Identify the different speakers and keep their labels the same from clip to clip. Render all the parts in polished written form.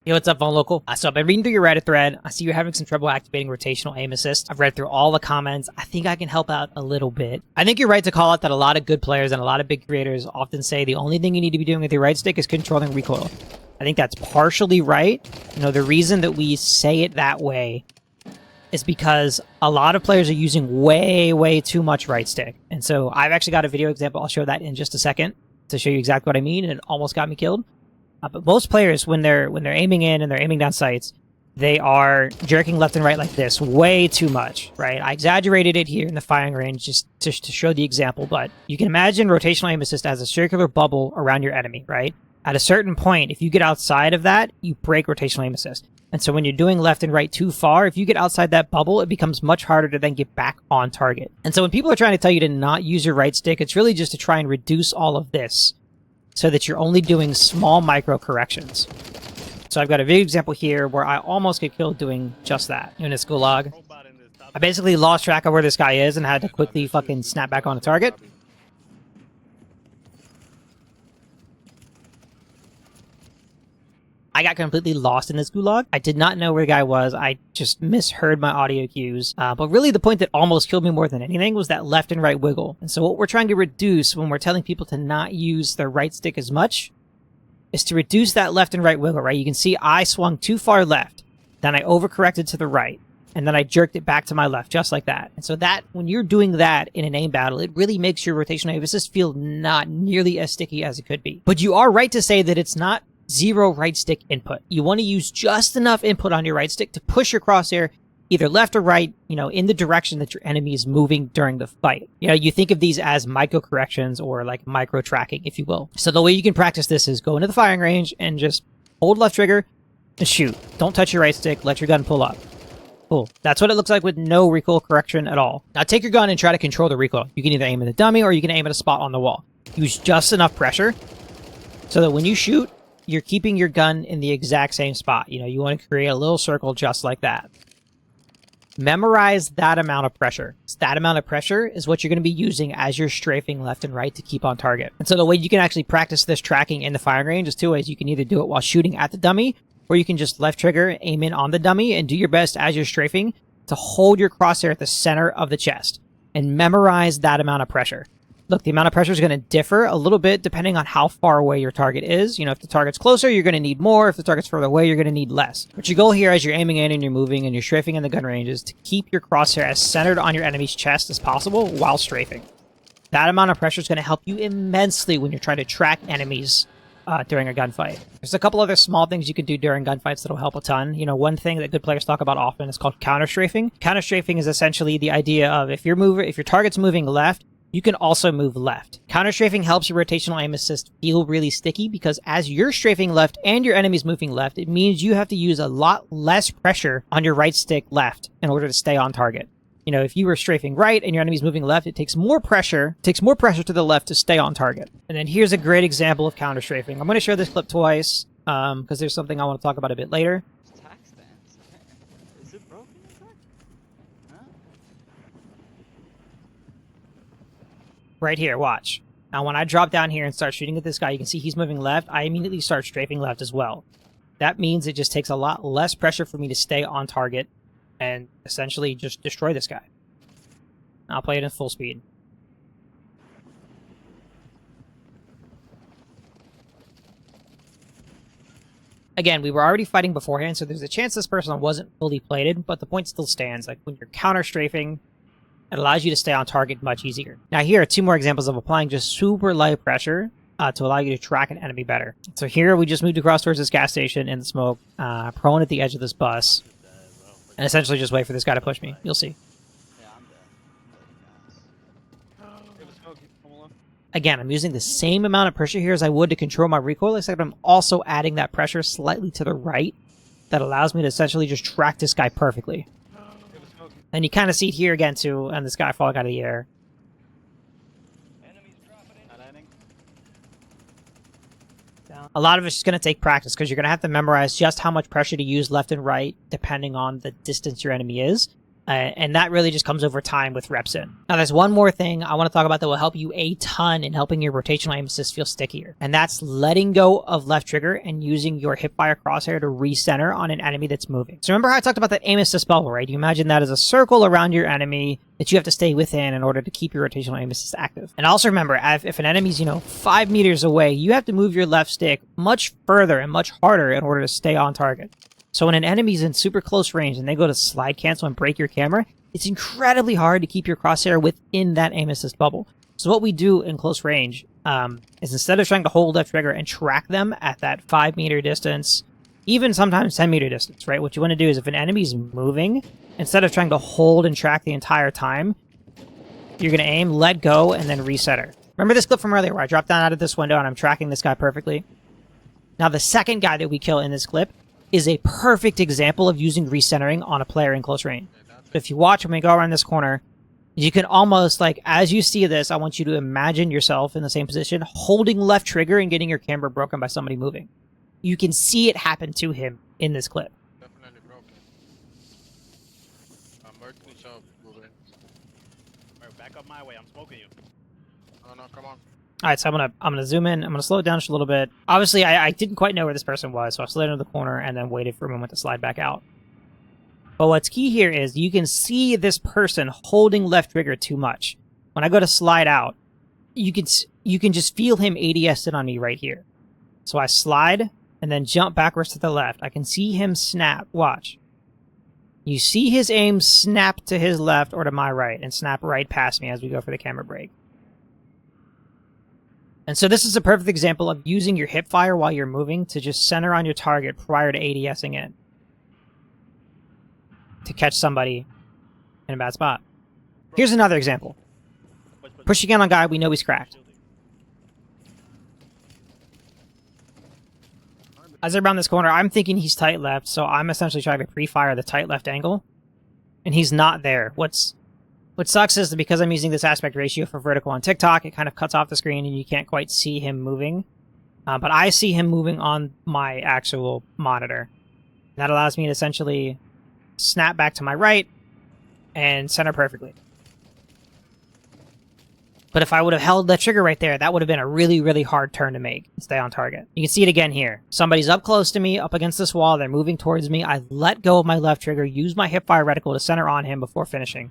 Speaker 1: Yo, what's up, Phone Local? So I've been reading through your Reddit thread. I see you're having some trouble activating Rotational Aim Assist. I've read through all the comments. I think I can help out a little bit. I think you're right to call out that a lot of good players and a lot of big creators often say the only thing you need to be doing with your right stick is controlling recoil. I think that's partially right. You know, the reason that we say it that way is because a lot of players are using way too much right stick. And so I've actually got a video example. I'll show that in just a second to show you exactly what I mean, and it almost got me killed. But most players, when they're aiming in and they're aiming down sights, they are jerking left and right like this way too much, right? I exaggerated it here in the firing range just to show the example, but you can imagine Rotational Aim Assist as a circular bubble around your enemy, right? At a certain point, if you get outside of that, you break Rotational Aim Assist. And so when you're doing left and right too far, if you get outside that bubble, it becomes much harder to then get back on target. And so when people are trying to tell you to not use your right stick, it's really just to try and reduce all of this, so that you're only doing small micro corrections. So I've got a video example here where I almost get killed doing just that. In this gulag, I basically lost track of where this guy is and had to quickly fucking snap back on a target. I got completely lost in this gulag. I did not know where the guy was. I just misheard my audio cues. But really the point that almost killed me more than anything was that left and right wiggle. And so what we're trying to reduce when we're telling people to not use their right stick as much is to reduce that left and right wiggle, right? You can see I swung too far left, then I overcorrected to the right, and then I jerked it back to my left, just like that. And so that, when you're doing that in an aim battle, it really makes your Rotational Aim Assist feel not nearly as sticky as it could be. But you are right to say that it's not zero right stick input. You want to use just enough input on your right stick to push your crosshair either left or right, you know, in the direction that your enemy is moving during the fight. You know, you think of these as micro corrections or like micro tracking, if you will. So the way you can practice this is go into the firing range and just hold left trigger and shoot. Don't touch your right stick. Let your gun pull up. Cool. That's what it looks like with no recoil correction at all. Now take your gun and try to control the recoil. You can either aim at the dummy or you can aim at a spot on the wall. Use just enough pressure so that when you shoot, you're keeping your gun in the exact same spot. You know, you want to create a little circle just like that. Memorize that amount of pressure. That amount of pressure is what you're going to be using as you're strafing left and right to keep on target. And so the way you can actually practice this tracking in the firing range is two ways. You can either do it while shooting at the dummy, or you can just left trigger, aim in on the dummy, and do your best as you're strafing to hold your crosshair at the center of the chest and memorize that amount of pressure. Look, the amount of pressure is going to differ a little bit depending on how far away your target is. You know, if the target's closer, you're going to need more. If the target's further away, you're going to need less. But your goal here as you're aiming in and you're moving and you're strafing in the gun range is to keep your crosshair as centered on your enemy's chest as possible while strafing. That amount of pressure is going to help you immensely when you're trying to track enemies during a gunfight. There's a couple other small things you can do during gunfights that'll help a ton. You know, one thing that good players talk about often is called counter strafing. Counter strafing is essentially the idea of if your target's moving left, you can also move left. Counter strafing helps your Rotational Aim Assist feel really sticky because as you're strafing left and your enemy's moving left, it means you have to use a lot less pressure on your right stick left in order to stay on target. You know, if you were strafing right and your enemy's moving left, it takes more pressure to the left to stay on target. And then here's a great example of counter strafing. I'm going to show this clip twice because there's something I want to talk about a bit later. Right here, watch. Now when I drop down here and start shooting at this guy, you can see he's moving left. I immediately start strafing left as well. That means it just takes a lot less pressure for me to stay on target and essentially just destroy this guy. I'll play it in full speed. Again, we were already fighting beforehand, so there's a chance this person wasn't fully plated, but the point still stands. Like when you're counter strafing, it allows you to stay on target much easier. Now here are two more examples of applying just super light pressure to allow you to track an enemy better. So here we just moved across towards this gas station in the smoke, prone at the edge of this bus, and essentially just wait for this guy to push me. You'll see. Again, I'm using the same amount of pressure here as I would to control my recoil, except I'm also adding that pressure slightly to the right that allows me to essentially just track this guy perfectly. And you kind of see it here again, too, and this guy falling out of the air. A lot of it's just going to take practice, because you're going to have to memorize just how much pressure to use left and right, depending on the distance your enemy is. And that really just comes over time with reps in. Now, there's one more thing I want to talk about that will help you a ton in helping your rotational aim assist feel stickier. And that's letting go of left trigger and using your hipfire crosshair to recenter on an enemy that's moving. So remember how I talked about that aim assist bubble, right? You imagine that as a circle around your enemy that you have to stay within in order to keep your rotational aim assist active. And also remember, if an enemy's, 5 meters away, you have to move your left stick much further and much harder in order to stay on target. So when an enemy's in super close range and they go to slide cancel and break your camera, it's incredibly hard to keep your crosshair within that aim assist bubble. So what we do in close range is instead of trying to hold left trigger and track them at that 5 meter distance, even sometimes 10 meter distance, right? What you want to do is if an enemy's moving, instead of trying to hold and track the entire time, you're going to aim, let go, and then recenter. Remember this clip from earlier where I dropped down out of this window and I'm tracking this guy perfectly? Now the second guy that we kill in this clip is a perfect example of using recentering on a player in close range. If you watch when we go around this corner, you can almost, as you see this, I want you to imagine yourself in the same position, holding left trigger and getting your camera broken by somebody moving. You can see it happen to him in this clip.
Speaker 2: Definitely broken. I'm merchant shop moving.
Speaker 3: Alright, back up my way. I'm smoking you.
Speaker 2: Oh no, come on.
Speaker 1: Alright, so I'm gonna zoom in. I'm gonna slow it down just a little bit. Obviously, I didn't quite know where this person was, so I slid into the corner and then waited for a moment to slide back out. But what's key here is you can see this person holding left trigger too much. When I go to slide out, you can just feel him ADS-ing on me right here. So I slide and then jump backwards to the left. I can see him snap. Watch. You see his aim snap to his left or to my right and snap right past me as we go for the camera break. And so this is a perfect example of using your hip fire while you're moving to just center on your target prior to ADSing in. To catch somebody in a bad spot. Here's another example. Pushing in on guy, we know he's cracked. As I round this corner, I'm thinking he's tight left, so I'm essentially trying to pre-fire the tight left angle. And he's not there. What sucks is that because I'm using this aspect ratio for vertical on TikTok, it kind of cuts off the screen and you can't quite see him moving. But I see him moving on my actual monitor. That allows me to essentially snap back to my right and center perfectly. But if I would have held that trigger right there, that would have been a really, really hard turn to make and stay on target. You can see it again here. Somebody's up close to me, up against this wall. They're moving towards me. I let go of my left trigger, use my hipfire reticle to center on him before finishing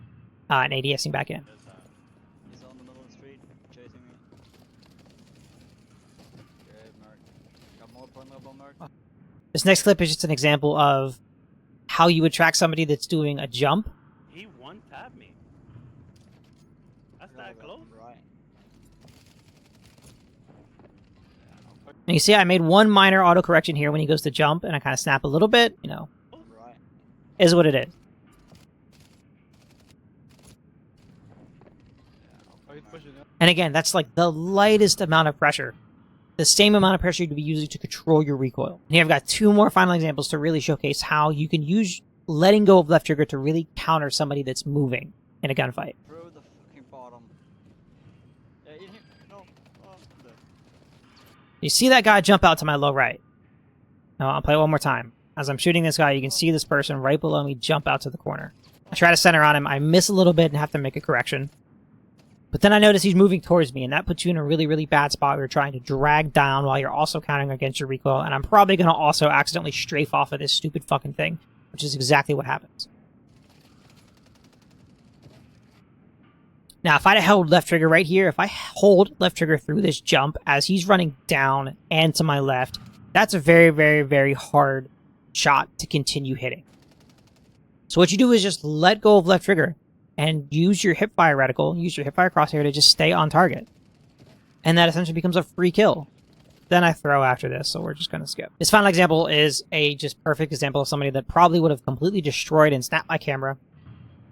Speaker 1: and ADSing back in.
Speaker 3: He's on the middle of the street, chasing me. Okay, Mark. Got more point level, Mark.
Speaker 1: This next clip is just an example of how you would track somebody that's doing a jump.
Speaker 3: He one-tapped me. That's that close? Right.
Speaker 1: And you see I made one minor auto correction here when he goes to jump, and I kind of snap a little bit,
Speaker 3: Right.
Speaker 1: Is what it is. And again, that's like the lightest amount of pressure. The same amount of pressure you'd be using to control your recoil. And here I've got two more final examples to really showcase how you can use letting go of left trigger to really counter somebody that's moving in a gunfight.
Speaker 3: Through the fucking bottom. Yeah, in here. No. Oh, there.
Speaker 1: You see that guy jump out to my low right. Now I'll play it one more time. As I'm shooting this guy, you can see this person right below me jump out to the corner. I try to center on him. I miss a little bit and have to make a correction. But then I notice he's moving towards me, and that puts you in a really, really bad spot where you're trying to drag down while you're also counting against your recoil, and I'm probably going to also accidentally strafe off of this stupid fucking thing, which is exactly what happens. Now, if I'd have held left trigger right here, if I hold left trigger through this jump as he's running down and to my left, that's a very, very, very hard shot to continue hitting. So what you do is just let go of left trigger and use your hipfire reticle, use your hipfire crosshair to just stay on target. And that essentially becomes a free kill. Then I throw after this, so we're just going to skip. This final example is a just perfect example of somebody that probably would have completely destroyed and snapped my camera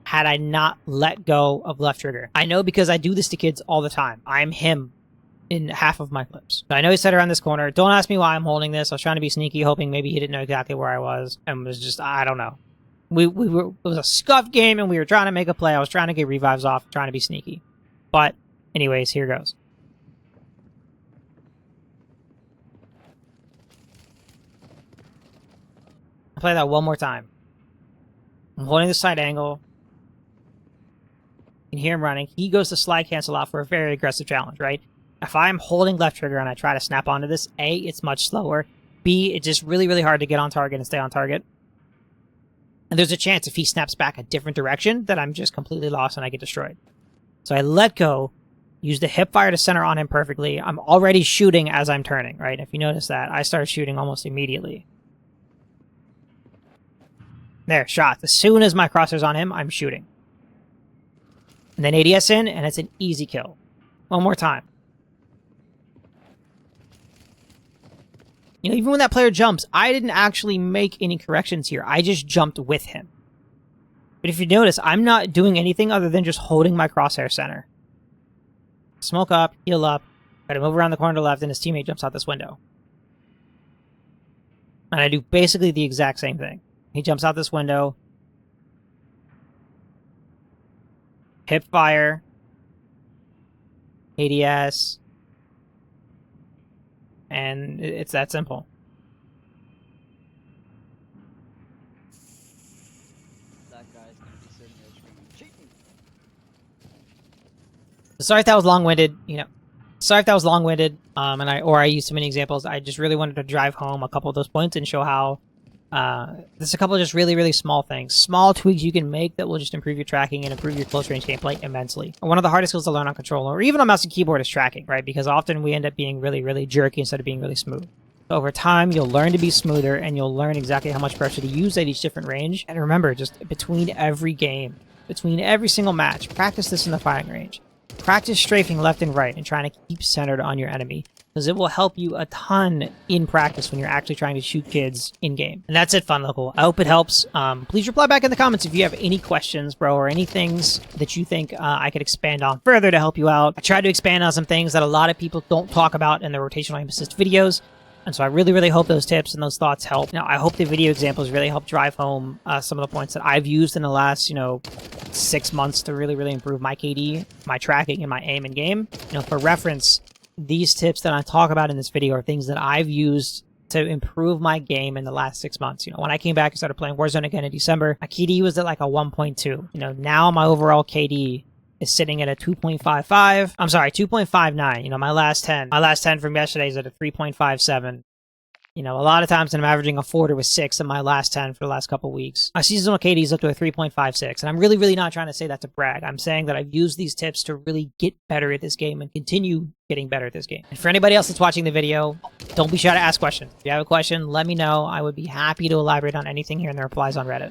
Speaker 1: had I not let go of left trigger. I know because I do this to kids all the time. I'm him in half of my clips. So I know he set around this corner. Don't ask me why I'm holding this. I was trying to be sneaky, hoping maybe he didn't know exactly where I was. And was just, I don't know. It was a scuffed game, and we were trying to make a play. I was trying to get revives off, trying to be sneaky. But, anyways, here goes. I'll play that one more time. I'm holding the side angle. can hear him running. He goes to slide cancel out for a very aggressive challenge, right? If I'm holding left trigger and I try to snap onto this, A, it's much slower. B, it's just really, really hard to get on target and stay on target. And there's a chance if he snaps back a different direction that I'm just completely lost and I get destroyed. So I let go, use the hip fire to center on him perfectly. I'm already shooting as I'm turning, right? If you notice that, I started shooting almost immediately. There, shot. As soon as my crosshair's on him, I'm shooting. And then ADS in, and it's an easy kill. One more time. You know, even when that player jumps, I didn't actually make any corrections here. I just jumped with him. But if you notice, I'm not doing anything other than just holding my crosshair center. Smoke up, heal up, gotta move around the corner to the left, and his teammate jumps out this window. And I do basically the exact same thing. He jumps out this window. Hip fire. ADS. And it's that simple.
Speaker 3: That guy's gonna be sitting there screaming, cheating!
Speaker 1: Sorry if that was long-winded, Sorry if that was long-winded, and I used too many examples. I just really wanted to drive home a couple of those points and show how there's a couple of just really, really small things. Small tweaks you can make that will just improve your tracking and improve your close-range gameplay immensely. And one of the hardest skills to learn on controller, or even on mouse and keyboard, is tracking, right? Because often we end up being really, really jerky instead of being really smooth. So over time, you'll learn to be smoother, and you'll learn exactly how much pressure to use at each different range. And remember, just between every game, between every single match, practice this in the firing range. Practice strafing left and right and trying to keep centered on your enemy, because it will help you a ton in practice when you're actually trying to shoot kids in-game. And that's it, Fun Local. I hope it helps. Please reply back in the comments if you have any questions, bro, or any things that you think I could expand on further to help you out. I tried to expand on some things that a lot of people don't talk about in the Rotational Aim Assist videos. And so I really, really hope those tips and those thoughts help. Now, I hope the video examples really help drive home some of the points that I've used in the last, 6 months to really, really improve my KD, my tracking, and my aim in game. For reference, these tips that I talk about in this video are things that I've used to improve my game in the last 6 months. When I came back and started playing Warzone again in December, my KD was at like a 1.2. Now my overall KD is sitting at a 2.55. I'm sorry, 2.59. My last 10 from yesterday is at a 3.57. A lot of times I'm averaging a 4 to a 6 in my last 10 for the last couple weeks. My seasonal KD is up to a 3.56, and I'm really, really not trying to say that to brag. I'm saying that I've used these tips to really get better at this game and continue getting better at this game. And for anybody else that's watching the video, don't be shy to ask questions. If you have a question, let me know. I would be happy to elaborate on anything here in the replies on Reddit.